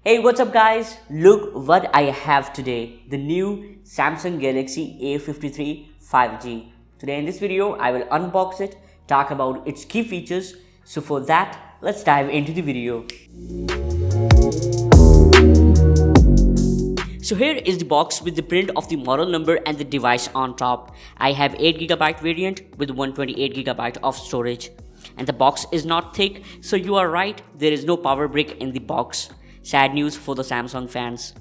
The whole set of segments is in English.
Hey, what's up guys? Look what I have today, the new Samsung Galaxy A53 5G. Today in this video, I will unbox it, talk about its key features. So for that, let's dive into the video. So here is the box with the print of the model number and the device on top. I have 8GB variant with 128GB of storage. And the box is not thick, so you are right, there is no power brick in the box. Sad news for the Samsung fans.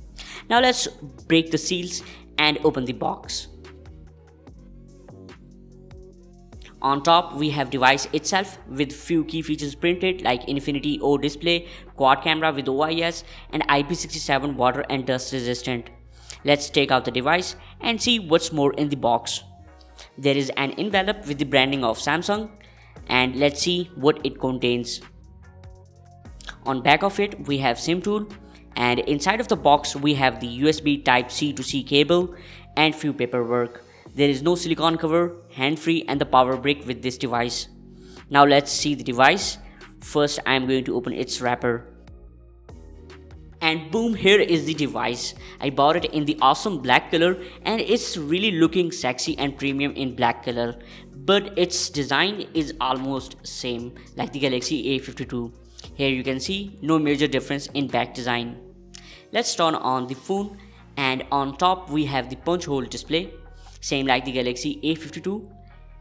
Now let's break the seals and open the box. On top we have device itself with few key features printed like Infinity O display, quad camera with OIS and IP67 water and dust resistant. Let's take out the device and see what's more in the box. There is an envelope with the branding of Samsung and let's see what it contains. On back of it we have SIM tool and inside of the box we have the USB type C to C cable and few paperwork. There is no silicone cover, hand-free and the power brick with this device. Now let's see the device. First I am going to open its wrapper. And boom, here is the device. I bought it in the awesome black color and it's really looking sexy and premium in black color. But its design is almost same like the Galaxy A52. Here you can see no major difference in back design. Let's turn on the phone and on top we have the punch hole display. Same like the Galaxy A52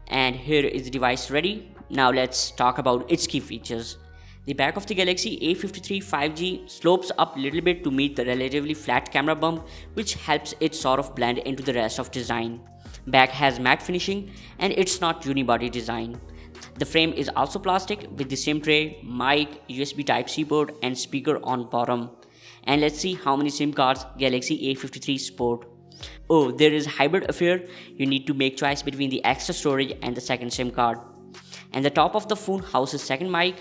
and here is the device ready. Now let's talk about its key features. The back of the Galaxy A53 5G slopes up a little bit to meet the relatively flat camera bump which helps it sort of blend into the rest of design. Back has matte finishing and it's not unibody design. The frame is also plastic with the SIM tray, mic, USB Type-C port and speaker on bottom. And let's see how many SIM cards Galaxy A53 support. Oh, there is hybrid affair. You need to make choice between the extra storage and the second SIM card. And the top of the phone houses second mic.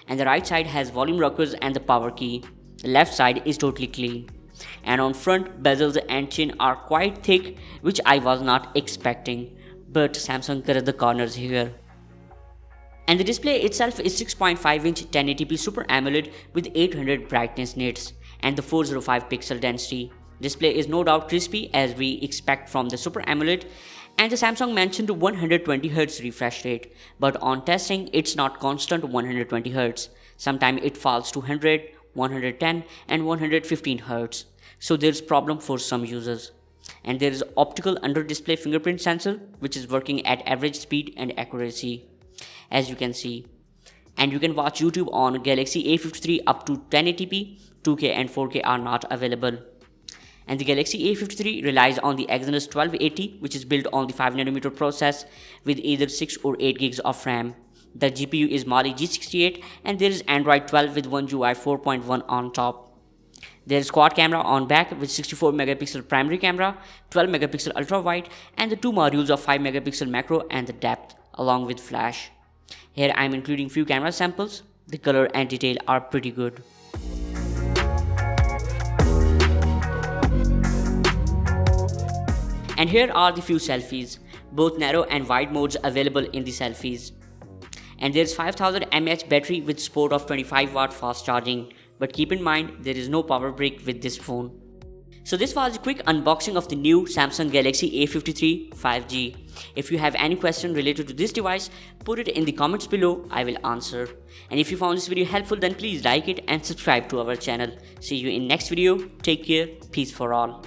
And the right side has volume rockers and the power key. The left side is totally clean. And on front, bezels and chin are quite thick, which I was not expecting. But Samsung cut the corners here. And the display itself is 6.5-inch 1080p Super AMOLED with 800 brightness nits and the 405 pixel density. Display is no doubt crispy as we expect from the Super AMOLED, and the Samsung mentioned 120Hz refresh rate, but on testing it's not constant 120Hz. Sometimes it falls to 100, 110 and 115 Hz. So there's problem for some users. And there is optical under display fingerprint sensor which is working at average speed and accuracy as you can see. And you can watch YouTube on Galaxy A53 up to 1080p, 2K and 4K are not available. And the Galaxy A53 relies on the Exynos 1280 which is built on the 5nm process with either 6 or 8 gigs of RAM. The GPU is Mali G68 and there is Android 12 with One UI 4.1 on top. There is quad camera on back with 64 megapixel primary camera, 12 megapixel ultra wide and the two modules of 5 megapixel macro and the depth along with flash. Here I am including few camera samples. The color and detail are pretty good. And here are the few selfies, both narrow and wide modes available in the selfies. And there is 5000 mAh battery with support of 25W fast charging. But keep in mind there is no power brick with this phone. So this was a quick unboxing of the new Samsung Galaxy A53 5G. If you have any question related to this device, put it in the comments below, I will answer. And if you found this video helpful then please like it and subscribe to our channel. See you in next video. Take care. Peace for all.